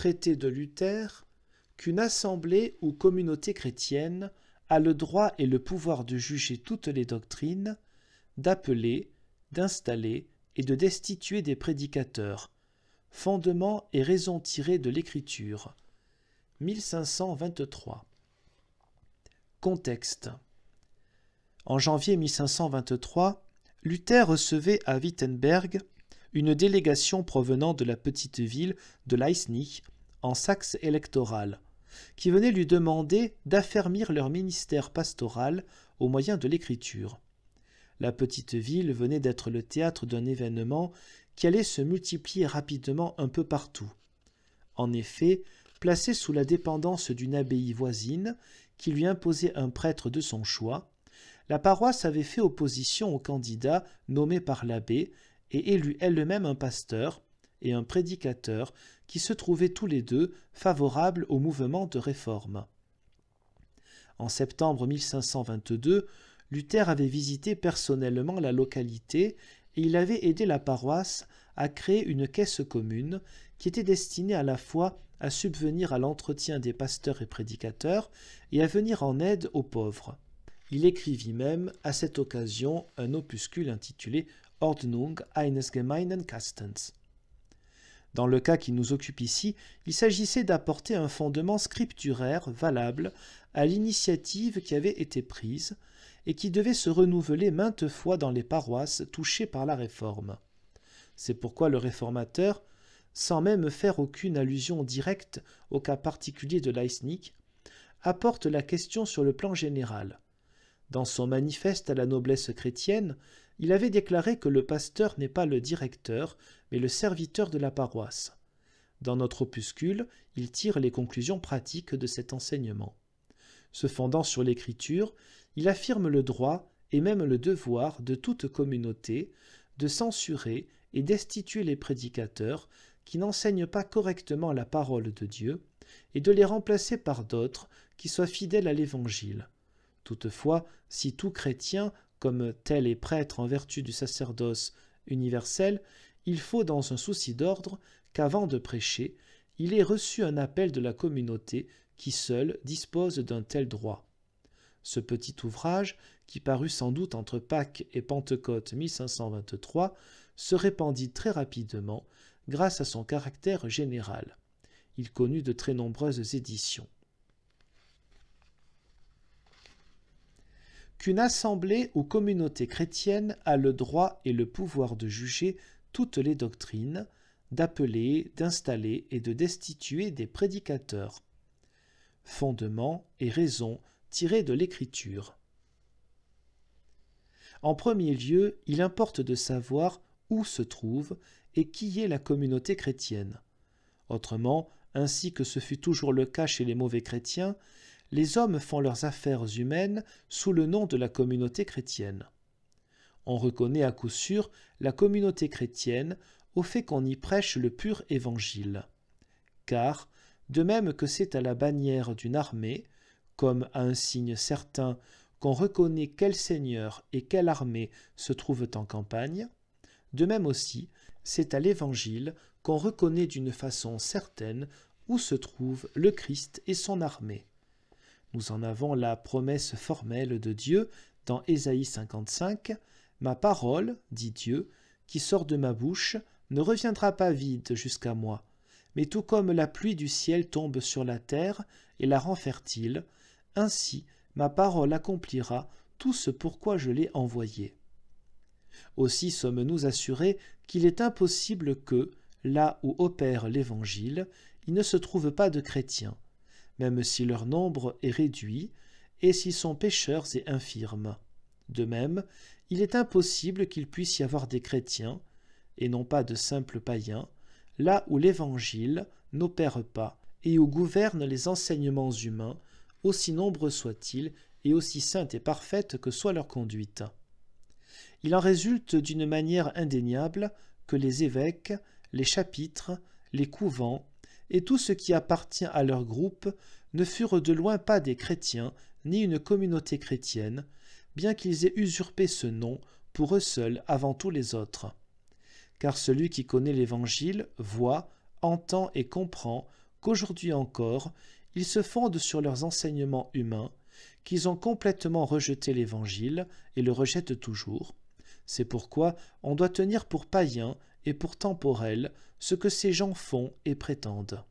traité de Luther qu'une assemblée ou communauté chrétienne a le droit et le pouvoir de juger toutes les doctrines, d'appeler, d'installer et de destituer des prédicateurs, fondements et raisons tirées de l'Écriture. 1523. Contexte. En janvier 1523, Luther recevait à Wittenberg une délégation provenant de la petite ville de Leisnig, en Saxe électorale, qui venait lui demander d'affermir leur ministère pastoral au moyen de l'écriture. La petite ville venait d'être le théâtre d'un événement qui allait se multiplier rapidement un peu partout. En effet, placée sous la dépendance d'une abbaye voisine qui lui imposait un prêtre de son choix, la paroisse avait fait opposition au candidat nommé par l'abbé et élu elle-même un pasteur et un prédicateur qui se trouvaient tous les deux favorables au mouvement de réforme. En septembre 1522, Luther avait visité personnellement la localité et il avait aidé la paroisse à créer une caisse commune qui était destinée à la fois à subvenir à l'entretien des pasteurs et prédicateurs et à venir en aide aux pauvres. Il écrivit même à cette occasion un opuscule intitulé Ordnung eines gemeinen Kastens. Dans le cas qui nous occupe ici, il s'agissait d'apporter un fondement scripturaire valable à l'initiative qui avait été prise et qui devait se renouveler maintes fois dans les paroisses touchées par la réforme. C'est pourquoi le réformateur, sans même faire aucune allusion directe au cas particulier de Leisnig, apporte la question sur le plan général. Dans son manifeste à la noblesse chrétienne, il avait déclaré que le pasteur n'est pas le directeur, mais le serviteur de la paroisse. Dans notre opuscule, il tire les conclusions pratiques de cet enseignement. Se fondant sur l'Écriture, il affirme le droit et même le devoir de toute communauté de censurer et destituer les prédicateurs qui n'enseignent pas correctement la parole de Dieu et de les remplacer par d'autres qui soient fidèles à l'Évangile. Toutefois, si tout chrétien, comme tel est prêtre en vertu du sacerdoce universel, il faut, dans un souci d'ordre, qu'avant de prêcher, il ait reçu un appel de la communauté qui seule dispose d'un tel droit. Ce petit ouvrage, qui parut sans doute entre Pâques et Pentecôte 1523, se répandit très rapidement grâce à son caractère général. Il connut de très nombreuses éditions. Qu'une assemblée ou communauté chrétienne a le droit et le pouvoir de juger toutes les doctrines, d'appeler, d'installer et de destituer des prédicateurs. Fondements et raisons tirés de l'Écriture. En premier lieu, il importe de savoir où se trouve et qui est la communauté chrétienne. Autrement, ainsi que ce fut toujours le cas chez les mauvais chrétiens, les hommes font leurs affaires humaines sous le nom de la communauté chrétienne. On reconnaît à coup sûr la communauté chrétienne au fait qu'on y prêche le pur évangile. Car, de même que c'est à la bannière d'une armée, comme à un signe certain qu'on reconnaît quel seigneur et quelle armée se trouvent en campagne, de même aussi, c'est à l'Évangile qu'on reconnaît d'une façon certaine où se trouve le Christ et son armée. Nous en avons la promesse formelle de Dieu dans Ésaïe 55, « Ma parole, dit Dieu, qui sort de ma bouche, ne reviendra pas vide jusqu'à moi, mais tout comme la pluie du ciel tombe sur la terre et la rend fertile, ainsi ma parole accomplira tout ce pourquoi je l'ai envoyée. » Aussi sommes-nous assurés qu'il est impossible que, là où opère l'Évangile, il ne se trouve pas de chrétiens, même si leur nombre est réduit, et s'ils sont pécheurs et infirmes. De même, il est impossible qu'il puisse y avoir des chrétiens, et non pas de simples païens, là où l'Évangile n'opère pas, et où gouvernent les enseignements humains, aussi nombreux soient-ils, et aussi sainte et parfaite que soit leur conduite. Il en résulte d'une manière indéniable que les évêques, les chapitres, les couvents, et tout ce qui appartient à leur groupe ne furent de loin pas des chrétiens, ni une communauté chrétienne, bien qu'ils aient usurpé ce nom pour eux seuls avant tous les autres. Car celui qui connaît l'Évangile voit, entend et comprend qu'aujourd'hui encore, ils se fondent sur leurs enseignements humains, qu'ils ont complètement rejeté l'Évangile et le rejettent toujours. C'est pourquoi on doit tenir pour païen et pour temporel ce que ces gens font et prétendent.